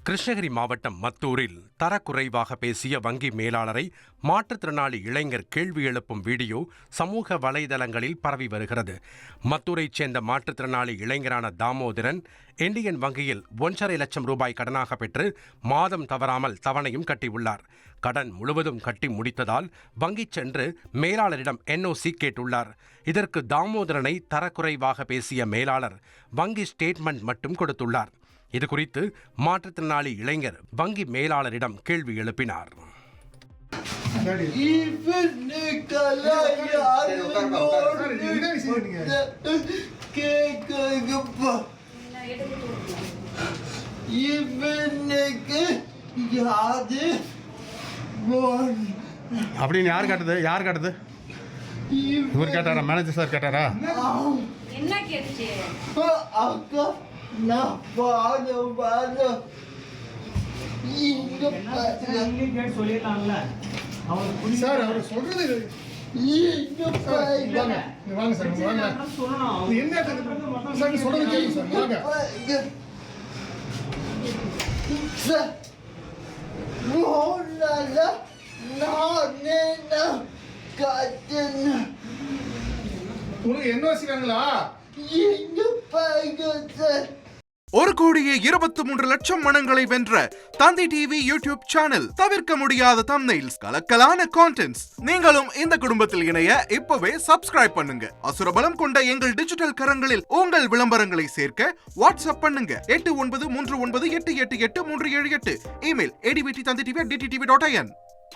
கிருஷ்ணகிரி மாவட்டம் மத்தூரில் தரக்குறைவாக பேசிய வங்கி மேலாளரை மாற்றுத்திறனாளி இளைஞர் கேள்வி எழுப்பும் வீடியோ சமூக வலைதளங்களில் பரவி வருகிறது. மத்தூரைச் சேர்ந்த மாற்றுத்திறனாளி இளைஞரான தாமோதரன் இந்தியன் வங்கியில் 1.5 லட்சம் ரூபாய் கடனாக பெற்று மாதம் தவறாமல் தவணையும் கட்டியுள்ளார். கடன் முழுவதும் கட்டி முடித்ததால் வங்கி சென்று மேலாளரிடம் NOC கேட்டுள்ளார். இதற்கு தாமோதரனை தரக்குறைவாக பேசிய மேலாளர் வங்கி ஸ்டேட்மெண்ட் மட்டும் கொடுத்துள்ளார். இதுகுறித்து மாற்றுத்திறனாளி இளைஞர் வங்கி மேலாளரிடம் கேள்வி எழுப்பினார். அப்படின்னு யார் கேட்டது? இவர் கேட்டாரா? மேனேஜர் சார் கேட்டாரா? என்ன கேட்டுச்சு? சார் அவர் சொல்றது வாங்க சார், வாங்க. என்ன சார் சொல்றது கேளுங்க சார், வாங்க. உனக்கு NOC வேணுங்களா? 1,23,00,000 மனங்களை வென்ற தந்தி டிவி யூடியூப் சேனல். தவிர்க்க முடியாத தம்ப்நெயில்ஸ், கலக்கலான கான்டென்ட்ஸ். நீங்களும் இந்த குடும்பத்தில் இணைய இப்பவே சப்ஸ்கிரைப் பண்ணுங்க. அசுரபலம் கொண்ட எங்கள் டிஜிட்டல் கரங்களில் உங்கள் விளம்பரங்களை சேர்க்க வாட்ஸ்அப் பண்ணுங்க. 8939888378. Email advtthanditv@dttv.in.